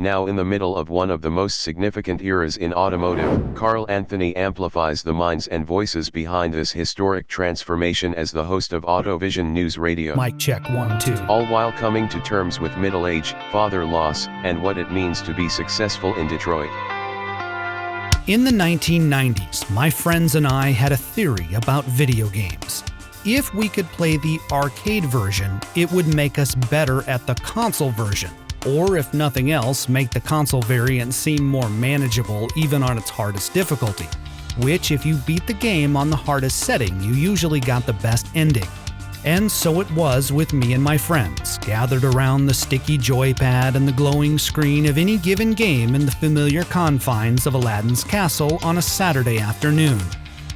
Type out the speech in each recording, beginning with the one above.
Now in the middle of one of the most significant eras in automotive, Carl Anthony amplifies the minds and voices behind this historic transformation as the host of AutoVision News Radio. Mic check 1, 2. All while coming to terms with middle age, father loss, and what it means to be successful in Detroit. In the 1990s, my friends and I had a theory about video games. If we could play the arcade version, it would make us better at the console version. Or if nothing else, make the console variant seem more manageable even on its hardest difficulty. Which, if you beat the game on the hardest setting, you usually got the best ending. And so it was with me and my friends, gathered around the sticky joypad and the glowing screen of any given game in the familiar confines of Aladdin's castle on a Saturday afternoon.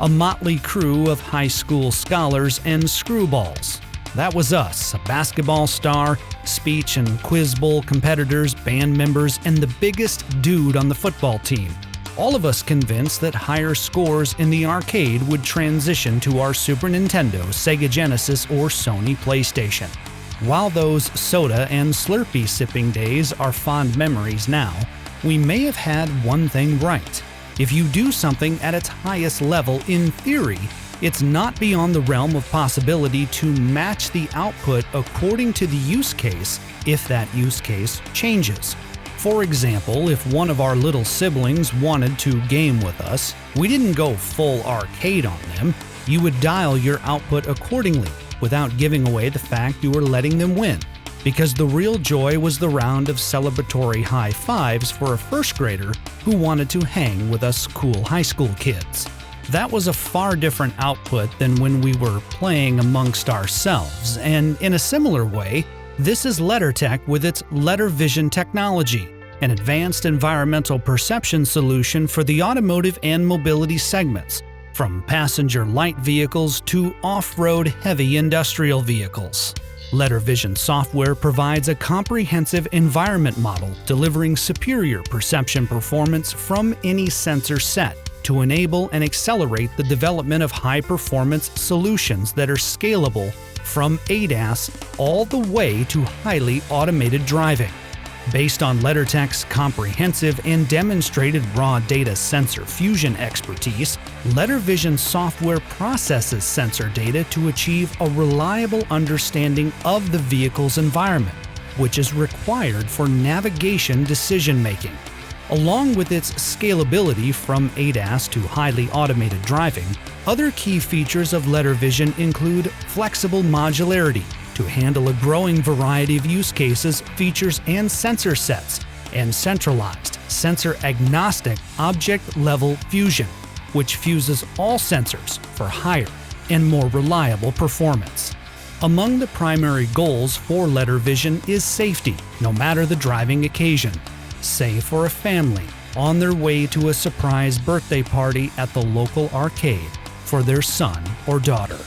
A motley crew of high school scholars and screwballs. That was us, a basketball star, speech and quiz bowl competitors, band members, and the biggest dude on the football team. All of us convinced that higher scores in the arcade would transition to our Super Nintendo, Sega Genesis, or Sony PlayStation. While those soda and Slurpee sipping days are fond memories now, we may have had one thing right. If you do something at its highest level in theory, it's not beyond the realm of possibility to match the output according to the use case if that use case changes. For example, if one of our little siblings wanted to game with us, we didn't go full arcade on them. You would dial your output accordingly without giving away the fact you were letting them win. Because the real joy was the round of celebratory high fives for a first grader who wanted to hang with us cool high school kids. That was a far different output than when we were playing amongst ourselves, and in a similar way, this is LeddarTech with its LeddarVision technology, an advanced environmental perception solution for the automotive and mobility segments, from passenger light vehicles to off-road heavy industrial vehicles. LeddarVision software provides a comprehensive environment model delivering superior perception performance from any sensor set, to enable and accelerate the development of high-performance solutions that are scalable from ADAS all the way to highly automated driving. Based on LeddarTech's comprehensive and demonstrated raw data sensor fusion expertise, LeddarVision software processes sensor data to achieve a reliable understanding of the vehicle's environment, which is required for navigation decision-making. Along with its scalability from ADAS to highly automated driving, other key features of LeddarVision include flexible modularity to handle a growing variety of use cases, features, and sensor sets, and centralized, sensor-agnostic object-level fusion, which fuses all sensors for higher and more reliable performance. Among the primary goals for LeddarVision is safety, no matter the driving occasion. Say for a family on their way to a surprise birthday party at the local arcade for their son or daughter.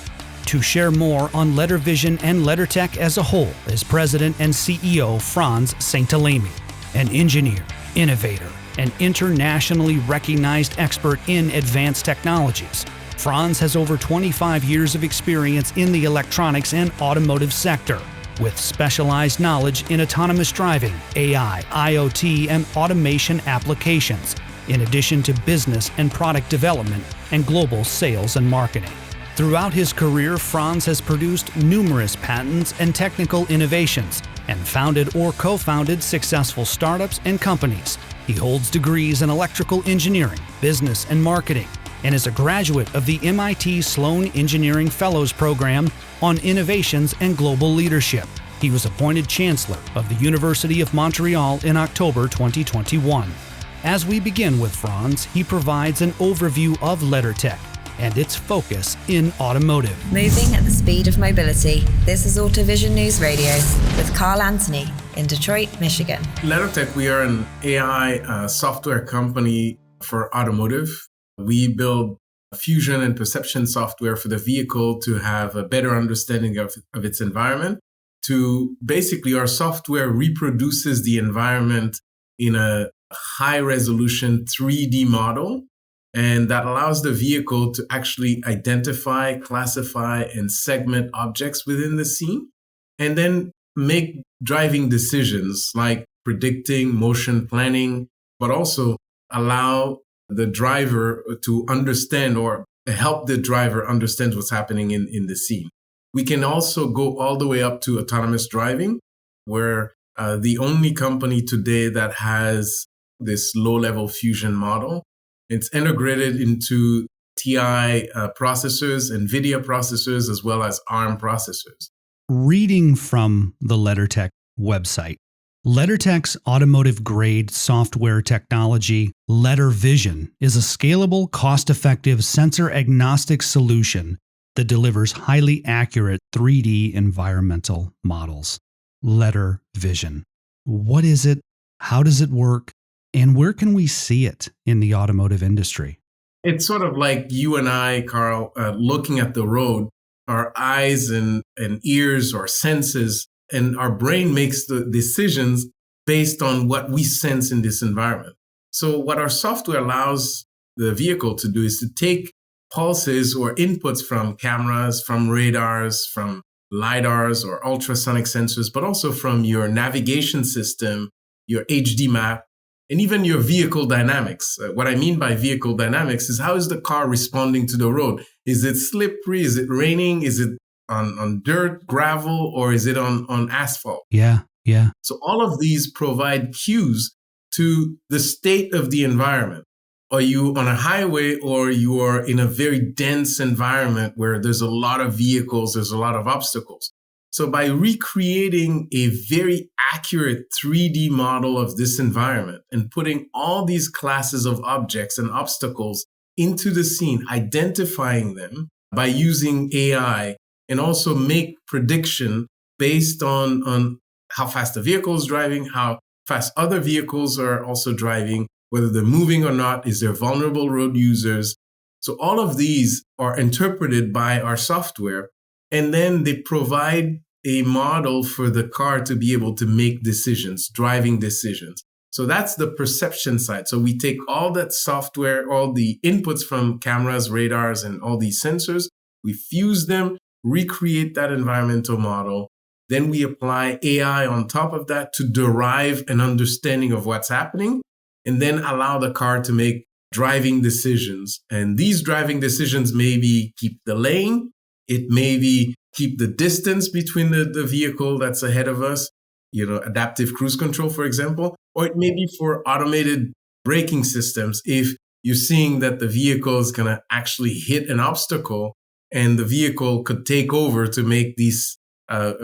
To share more on LeddarVision and LeddarTech as a whole is President and CEO Frantz Saintellemy, an engineer, innovator, and internationally recognized expert in advanced technologies. Frantz has over 25 years of experience in the electronics and automotive sector, with specialized knowledge in autonomous driving, AI, IoT, and automation applications, in addition to business and product development and global sales and marketing. Throughout his career, Frantz has produced numerous patents and technical innovations, and founded or co-founded successful startups and companies. He holds degrees in electrical engineering, business, and marketing, and is a graduate of the MIT Sloan Engineering Fellows Program on Innovations and Global Leadership. He was appointed Chancellor of the University of Montreal in October 2021. As we begin with Frantz, he provides an overview of LeddarTech and its focus in automotive. Moving at the speed of mobility, this is AutoVision News Radio with Carl Anthony in Detroit, Michigan. LeddarTech, we are an AI software company for automotive. We build fusion and perception software for the vehicle to have a better understanding of its environment. Basically, our software reproduces the environment in a high-resolution 3D model, and that allows the vehicle to actually identify, classify, and segment objects within the scene, and then make driving decisions like predicting, motion planning, but also allow the driver to understand or help the driver understand what's happening in the scene. We can also go all the way up to autonomous driving, where the only company today that has this low-level fusion model, it's integrated into TI processors, NVIDIA processors, as well as ARM processors. Reading from the LeddarTech website, LeddarTech's automotive-grade software technology, LeddarVision, is a scalable, cost-effective, sensor-agnostic solution that delivers highly accurate 3D environmental models. LeddarVision. What is it? How does it work? And where can we see it in the automotive industry? It's sort of like you and I, Carl, looking at the road. Our eyes and ears or senses, and our brain makes the decisions based on what we sense in this environment. So what our software allows the vehicle to do is to take pulses or inputs from cameras, from radars, from LiDARs or ultrasonic sensors, but also from your navigation system, your HD map, and even your vehicle dynamics. What I mean by vehicle dynamics is how is the car responding to the road? Is it slippery? Is it raining? Is it on dirt, gravel, or is it on asphalt? Yeah. So all of these provide cues to the state of the environment. Are you on a highway or you are in a very dense environment where there's a lot of vehicles, there's a lot of obstacles? So by recreating a very accurate 3D model of this environment and putting all these classes of objects and obstacles into the scene, identifying them by using AI, and also make prediction based on how fast the vehicle is driving, how fast other vehicles are also driving, whether they're moving or not, is there vulnerable road users? So all of these are interpreted by our software, and then they provide a model for the car to be able to make decisions, driving decisions. So that's the perception side. So we take all that software, all the inputs from cameras, radars, and all these sensors, we fuse them, recreate that environmental model. Then we apply AI on top of that to derive an understanding of what's happening, and then allow the car to make driving decisions. And these driving decisions maybe keep the lane, it may be keep the distance between the vehicle that's ahead of us, adaptive cruise control, for example, or it may be for automated braking systems. If you're seeing that the vehicle is going to actually hit an obstacle and the vehicle could take over to make these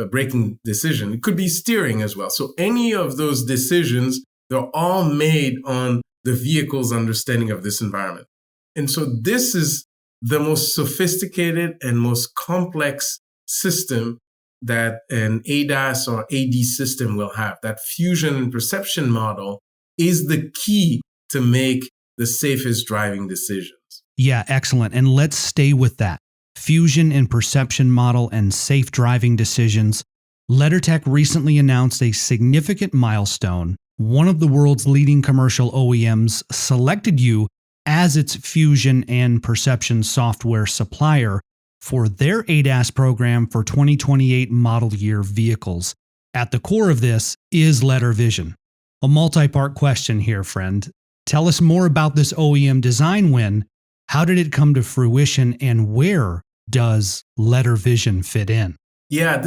braking decision. It could be steering as well. So any of those decisions, they're all made on the vehicle's understanding of this environment. And so this is the most sophisticated and most complex system that an ADAS or AD system will have. That fusion and perception model is the key to make the safest driving decisions. Yeah, excellent. And let's stay with that. Fusion and perception model and safe driving decisions. LeddarTech recently announced a significant milestone. One of the world's leading commercial OEMs selected you as its fusion and perception software supplier for their ADAS program for 2028 model year vehicles. At the core of this is LeddarVision. A multi-part question here, friend. Tell us more about this OEM design win. How did it come to fruition, and where does LeddarVision fit in? Yeah,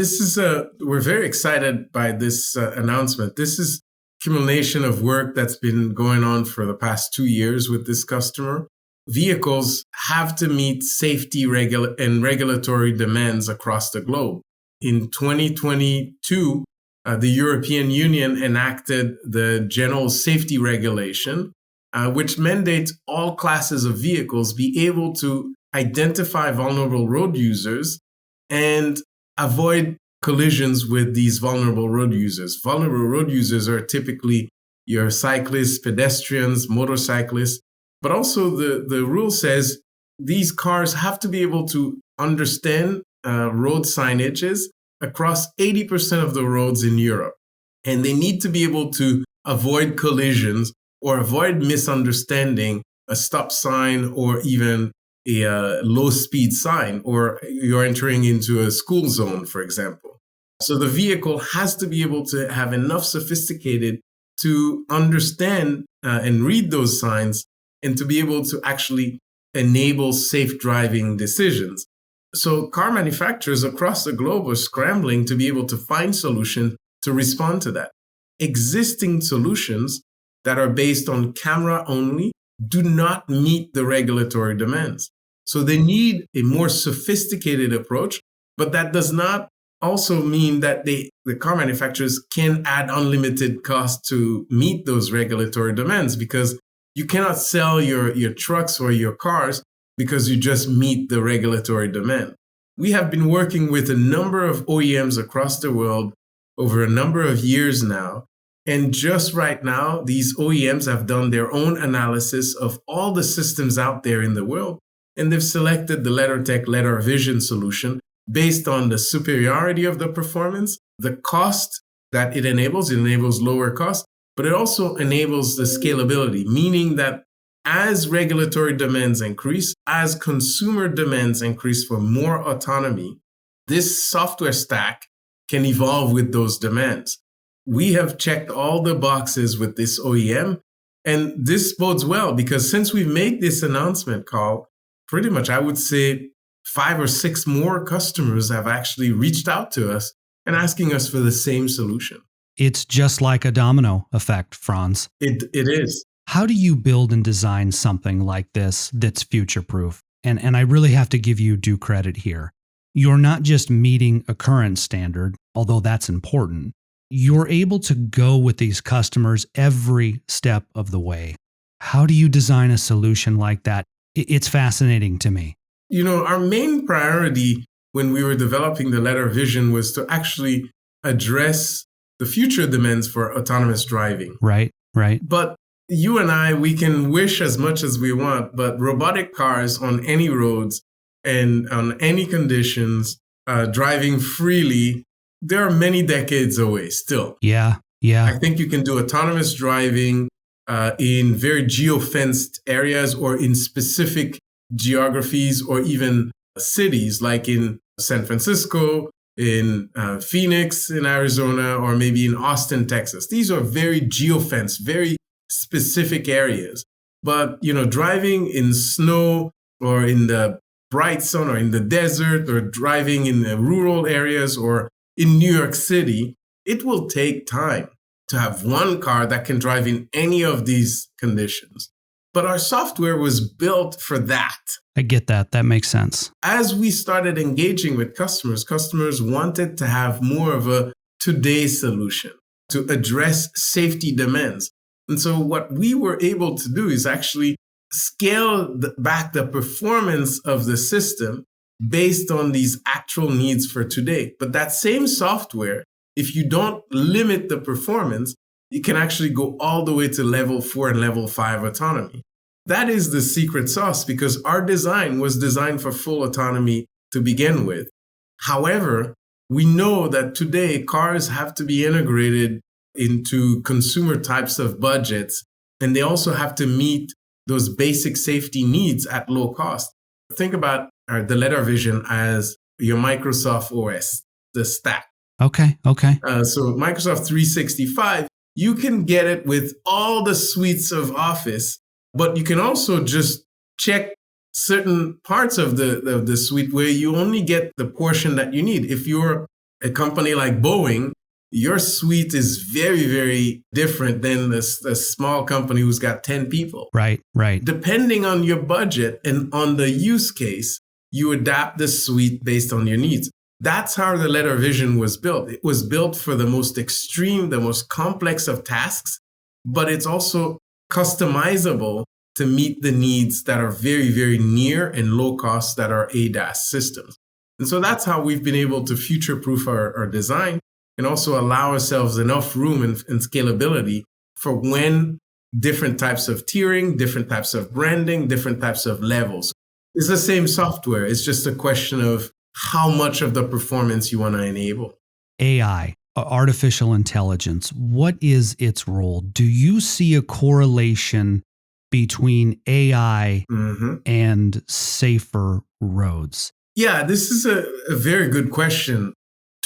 we're very excited by this announcement. This is accumulation of work that's been going on for the past 2 years with this customer. Vehicles have to meet safety and regulatory demands across the globe. In 2022, the European Union enacted the General Safety Regulation, which mandates all classes of vehicles be able to identify vulnerable road users and avoid collisions with these vulnerable road users. Vulnerable road users are typically your cyclists, pedestrians, motorcyclists, but also the rule says these cars have to be able to understand road signages across 80% of the roads in Europe. And they need to be able to avoid collisions or avoid misunderstanding a stop sign or even a low speed sign, or you're entering into a school zone, for example. So the vehicle has to be able to have enough sophisticated to understand and read those signs and to be able to actually enable safe driving decisions. So car manufacturers across the globe are scrambling to be able to find solutions to respond to that. Existing solutions that are based on camera only do not meet the regulatory demands. So they need a more sophisticated approach, but that does not also mean that the car manufacturers can add unlimited cost to meet those regulatory demands, because you cannot sell your trucks or your cars because you just meet the regulatory demand. We have been working with a number of OEMs across the world over a number of years now. And just right now, these OEMs have done their own analysis of all the systems out there in the world. And they've selected the LeddarTech LeddarVision solution based on the superiority of the performance, the cost that it enables lower cost, but it also enables the scalability, meaning that as regulatory demands increase, as consumer demands increase for more autonomy, this software stack can evolve with those demands. We have checked all the boxes with this OEM, and this bodes well because since we've made this announcement, Carl, pretty much I would say 5 or 6 more customers have actually reached out to us and asking us for the same solution. It's just like a domino effect, Frantz. It is. How do you build and design something like this that's future-proof? And I really have to give you due credit here. You're not just meeting a current standard, although that's important. You're able to go with these customers every step of the way. How do you design a solution like that? It's fascinating to me. You know, our main priority when we were developing the LeddarVision was to actually address the future demands for autonomous driving. Right. But you and I, we can wish as much as we want, but robotic cars on any roads and on any conditions, driving freely, there are many decades away still. Yeah. I think you can do autonomous driving in very geofenced areas or in specific geographies or even cities like in San Francisco, in Phoenix in Arizona, or maybe in Austin, Texas. These are very geofenced, very specific areas. But, you know, driving in snow or in the bright sun or in the desert or driving in the rural areas or in New York City, it will take time to have one car that can drive in any of these conditions. But our software was built for that. I get that. That makes sense. As we started engaging with customers wanted to have more of a today solution to address safety demands. And so what we were able to do is actually scale back the performance of the system based on these actual needs for today. But that same software, if you don't limit the performance, you can actually go all the way to level 4 and level 5 autonomy. That is the secret sauce because our design was designed for full autonomy to begin with. However, we know that today cars have to be integrated into consumer types of budgets, and they also have to meet those basic safety needs at low cost. Think about the LeddarVision as your Microsoft OS, the stack. Okay. So Microsoft 365, you can get it with all the suites of Office, but you can also just check certain parts of the suite where you only get the portion that you need. If you're a company like Boeing, your suite is very, very different than a small company who's got 10 people. Right. Depending on your budget and on the use case, you adapt the suite based on your needs. That's how the LeddarVision was built. It was built for the most extreme, the most complex of tasks, but it's also customizable to meet the needs that are very, very near and low cost that are ADAS systems. And so that's how we've been able to future-proof our design and also allow ourselves enough room and scalability for when different types of tiering, different types of branding, different types of levels. It's the same software. It's just a question of how much of the performance you want to enable. AI, artificial intelligence, what is its role? Do you see a correlation between AI and safer roads? Yeah, this is a very good question.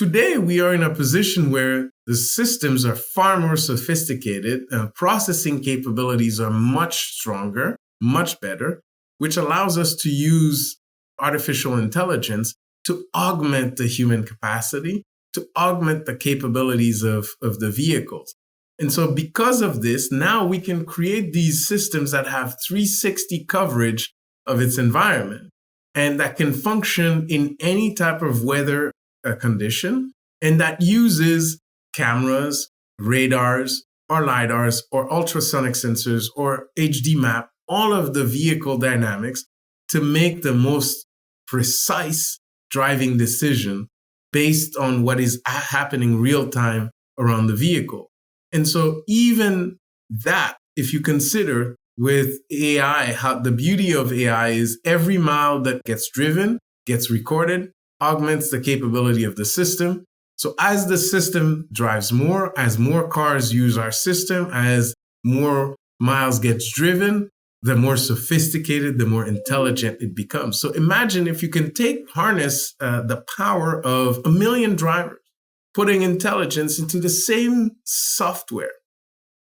today we are in a position where the systems are far more sophisticated, processing capabilities are much stronger, much better, which allows us to use artificial intelligence to augment the human capacity, to augment the capabilities of the vehicles. And so because of this, now we can create these systems that have 360 coverage of its environment and that can function in any type of weather condition, and that uses cameras, radars, or LiDARs, or ultrasonic sensors, or HD map, all of the vehicle dynamics to make the most precise driving decision based on what is happening real time around the vehicle. And so even that, if you consider with AI, how the beauty of AI is every mile that gets driven, gets recorded, augments the capability of the system. So as the system drives more, as more cars use our system, as more miles gets driven, the more sophisticated, the more intelligent it becomes. So imagine if you can harness the power of 1 million drivers, putting intelligence into the same software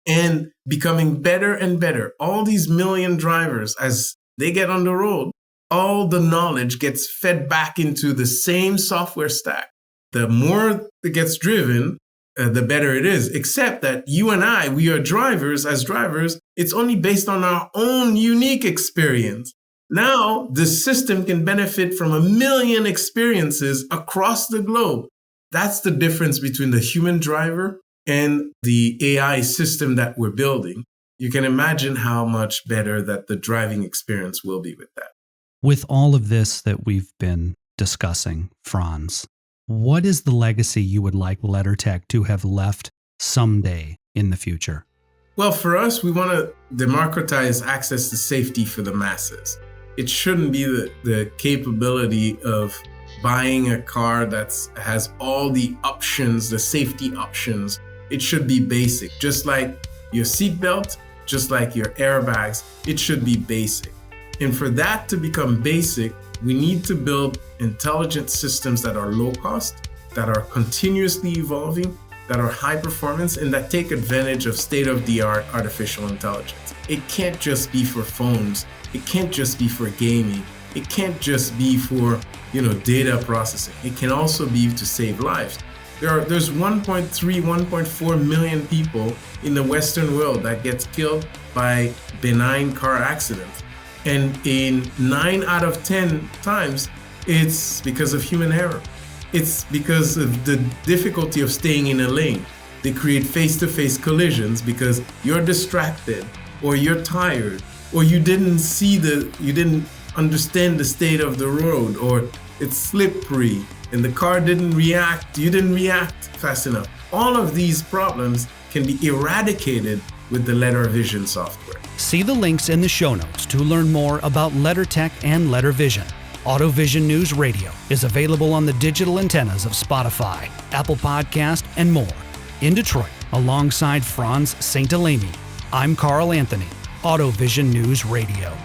and becoming better and better. All these million drivers, as they get on the road, all the knowledge gets fed back into the same software stack. The more it gets driven, the better it is, except that you and I, we are drivers. As drivers, it's only based on our own unique experience. Now, the system can benefit from 1 million experiences across the globe. That's the difference between the human driver and the AI system that we're building. You can imagine how much better that the driving experience will be with that. With all of this that we've been discussing, Frantz, what is the legacy you would like LeddarTech to have left someday in the future? Well, for us, we want to democratize access to safety for the masses. It shouldn't be the capability of buying a car that has all the options, the safety options. It should be basic, just like your seatbelt, just like your airbags. It should be basic. And for that to become basic, we need to build intelligent systems that are low cost, that are continuously evolving, that are high performance, and that take advantage of state-of-the-art artificial intelligence. It can't just be for phones. It can't just be for gaming. It can't just be for, data processing. It can also be to save lives. There's 1.3, 1.4 million people in the Western world that gets killed by benign car accidents. And in 9 out of 10 times, it's because of human error. It's because of the difficulty of staying in a lane. They create face-to-face collisions because you're distracted, or you're tired, or you didn't understand the state of the road, or it's slippery and the car didn't react. You didn't react fast enough. All of these problems can be eradicated with the LeddarVision software. See the links in the show notes to learn more about LeddarTech and LeddarVision. AutoVision News Radio is available on the digital antennas of Spotify, Apple Podcast, and more. In Detroit, alongside Frantz Saintellemy, I'm Carl Anthony, AutoVision News Radio.